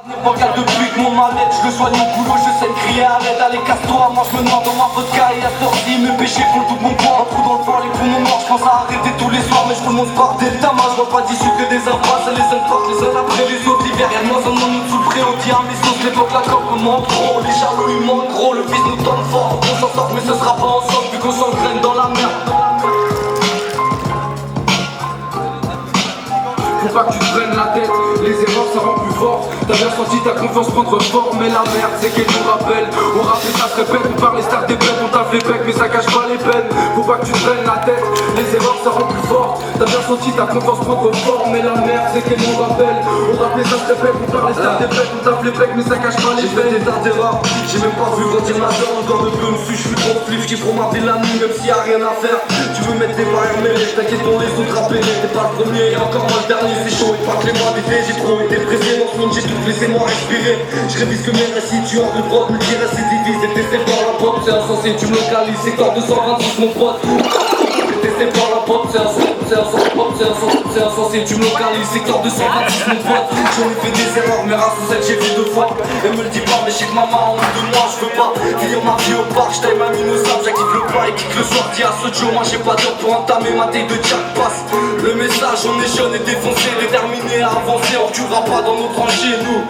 Regarde depuis que mon mal-être, je le soigne au boulot, je sais crier arrête, allez casse-toi. Moi je me demande dans ma vodka et à sortir mes péchés font tout mon poids. Un trou dans le fort, les poumons morts, je pense à arrêter tous les soirs. Mais je remonte par delta, moi je vois pas d'issue que des impasses. Les uns portent les uns après les autres, l'hiver y'a de moins en moins de sous le préau. Tiens mes sauces, l'époque la coque me montre gros. Les jaloux ils montent gros, le fils nous donne fort. On s'en sort mais ce sera pas ensemble vu qu'on s'engraine dans la merde. Faut pas que tu te prennes la tête, les erreurs ça rend plus fort. T'as bien senti ta confiance prendre forme, mais la merde c'est qu'elle nous rappelle. On rappelle ça se répète, on parle les stars des bêtes, on tape les becs mais ça cache pas les peines. Faut pas que tu te prennes la tête, les erreurs ça rend plus fort. T'as bien senti ta confiance prendre forme, mais la merde c'est qu'elle nous rappelle. On rappelle ça se répète, on parle les stars des bêtes, on tape les becs mais ça cache pas les peines. J'ai fait des tas d'erreurs, j'ai même pas vu grandir ma soeur. Encore de peu me suis, je suis trop flip, qui feront ma vie la nuit même s'il y a rien à faire. Tu veux mettre des barrières mêlées, t'inquiète on les autres rappelés. T'es pas le premier et encore moi le dernier. C'est chaud et pas que les mois d'été, j'ai trop été pressé. Dans ce monde j'ai tout laissé moi respirer. Je révise que mes récits, tu as le droit de me dire récidivis. C'est testé par la pop, c'est insensé, tu me localises. C'est corps 226 mon pote. C'est testé par la pop, c'est insensé, c'est insensé, tu me localises. C'est corps 226 mon pote. J'en ai fait des erreurs, mais race ou celle j'ai vu deux fois. Elle me le dit pas, mais je sais que maman en de moi, je veux pas vivre ma vie au parc. J'taille ma mine au sable, j'active le pas et kick le soir. Dis à ce Joe, moi j'ai pas d'heure pour entamer ma taille de Jack Pass. Le message, on est jeune et défoncé, déterminé à avancer, on reculera pas dans nos tranchées. Nous,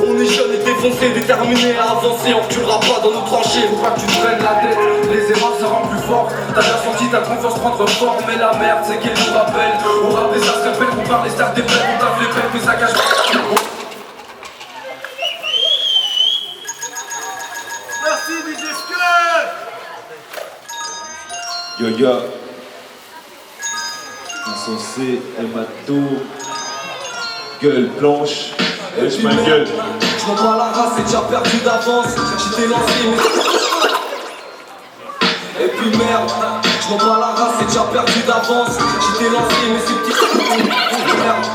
on est jeune et défoncé, déterminé à avancer, on reculera pas dans nos tranchées. Faut pas que tu te prennes la tête, les erreurs ça rend plus fort. T'as bien senti ta confiance prendre forme, mais la merde c'est qu'elle nous rappelle. On rappelle ça se répète, on parle les stars des bêtes, on tape les becs mais ça cache pas. Merci DJ Skunk. Yo yo, insensé, hémato, gueule blanche, je ma gueule. Je m'en bats la race, c'est déjà perdu d'avance. J'étais lancé mais... Et puis merde, je m'en bats la race, c'est déjà perdu d'avance. J'étais lancé mais ces petits... Merde,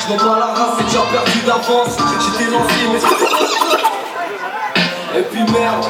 je m'en bats la race, c'est déjà perdu d'avance. J'étais lancé mais ces... Et puis merde,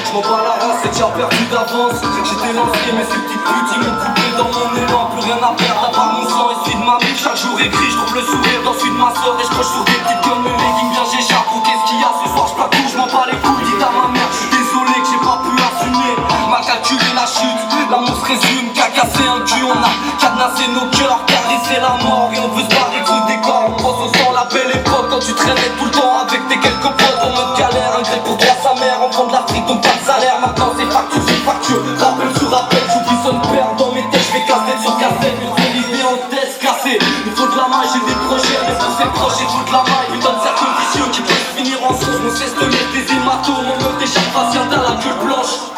je m'en bats la race, c'est déjà perdu d'avance. J'étais lancé mais ces petites putes ils m'ont coupé dans mon élan. Plus rien à perdre à part mon sang et celui de ma vie. Chaque jour écrit, je trouve le sourire dans celui de ma soeur. Et je croche sur des petites gueules, mes leggings bien j'échappe. Ou qu'est-ce qu'il y a ce soir, je plaque tout, je m'en bats les couilles. Dis à ma mère, je suis désolé que j'ai pas pu assumer. M'a calculé la chute, l'amour se résume. Qu'à casser un cul, on a cadenassé nos cœurs, caressé la mort. Et on veut se barrer sous des corps. On pense au sang la belle époque quand tu traînais tout le temps avec tes quelques potes. En mode galère, un grec pour toi sa mère. On prend de l'Afrique donc pas de salaire. Maintenant c'est facture sur facture, rappel sur rappel. J'oublie son père dans mes têtes, je fais casse-tête sur casse-tête. Une seule idée en tête cassée. Il faut de la maille, j'ai des projets. Mais pour ces proches, il faut de la maille. Putain de cercle vicieux qui peut finir en sauce. Mon cesse de mettre des hématomes. On me déchappe patient à la gueule blanche.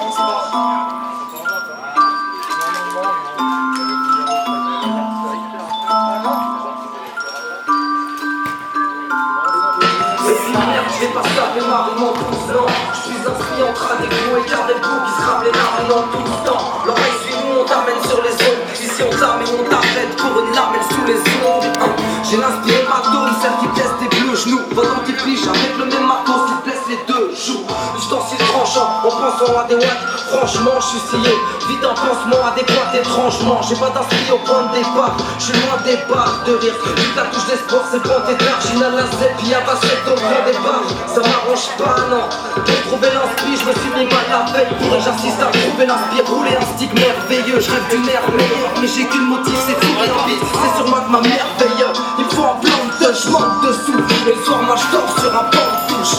Je vais pas taper ma rime en 12 ans. Je suis inscrit en train des gros écarts des bouts qui se rament les narines en tout temps. L'oreille suit nous, on t'amène sur les zones. Ici on t'amène, on t'arrête pour une lamelle sous les ongles. J'ai l'inspiré ma tôle, celle qui blesse tes bleus genoux. Votre anti-fliche avec le même matos qui blesse les deux joues. Ustensile tranchant, en pensant à des watts. Franchement, je suis scié. Vite un pansement adéquat étrangement. J'ai pas d'inscrit au point de départ. Je suis loin des barres de rire. Vite la touche d'espoir, c'est bon t'es d'arginal la zèle. Puis à basket au point des barres. Ça m'arrange pas, non. Pour trouver l'inspire, je me suis mis mal la veille. Pour que j'assiste à trouver l'inspire. Rouler un stick merveilleux. Je rêve d'une mère meilleure. Mais j'ai qu'une motif, c'est fou et envie. C'est sur moi que ma mère veille. Il me faut un plan de je manque dessous. Et le soir, moi je dors sur un banc de touche.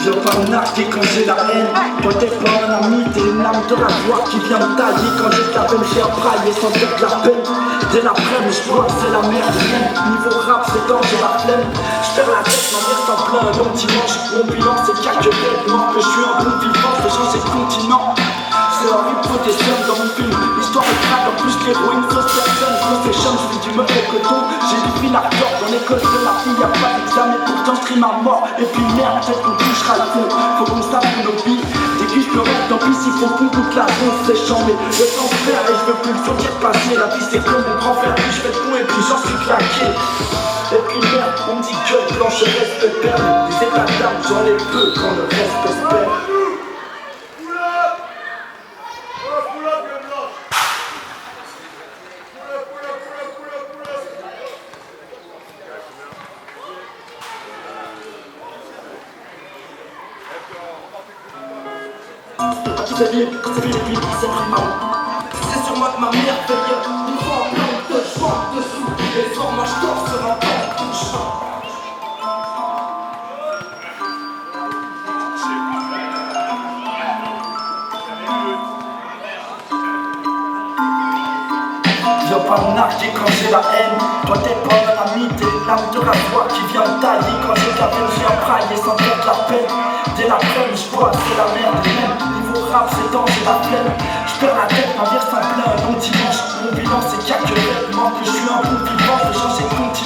Viens pas me narguer quand j'ai la haine. Toi t'es pas un ami, t'es une âme de la gloire qui vient me tailler. Quand j'ai de la peine, j'ai brailler sans dire de la peine. Dès l'après-midi, je vois que c'est la merde. Niveau rap, c'est quand j'ai la flemme. J'perds la tête, ma mère s'en plein un long dimanche. Mon bilan, c'est quelques vêtements. Que je suis un bon vivant, j'ai changé de continent. C'est horrible, faut des sommes dans mon film. L'histoire est crade, en plus l'héroïne, fausse personne. Confession, je fais du mauvais coton. J'ai du fil à tort dans l'école de la fille, y'a pas d'examen, pourtant je trie ma mort. Et puis merde, peut-être qu'on touchera le fond. Faut qu'on sache nos billes. Des cuisses pleurent, tant pis s'il faut qu'on coûte la ronce. C'est chambé, le temps se perd et je veux plus le faut dire passer. La vie c'est comme mon grand frère, puis je fais le con et puis j'en suis claqué. Et puis merde, on me dit gueule blanche, reste perdu. Des états d'âme, j'en ai peu quand le reste espère. C'est sur moi que ma mère veille. Une fois en plein de choix dessous. Les soirs moi je dors sur un banc. Viens pas me narguer quand j'ai la haine. Toi t'es pas un ami, t'es l'âme de la joie qui vient me tailler. Quand j'ai la peine, je viens brailler sans faire de la peine. Dès l'après-midi, je bois, c'est la merde. Même niveau rap, c'est temps, j'ai la flemme. Je perds la tête, ma vie ressemble à un bon dimanche. Mon bilan, c'est qu'il y a que le manque que je suis un bon vivant. Je vais changer de continent.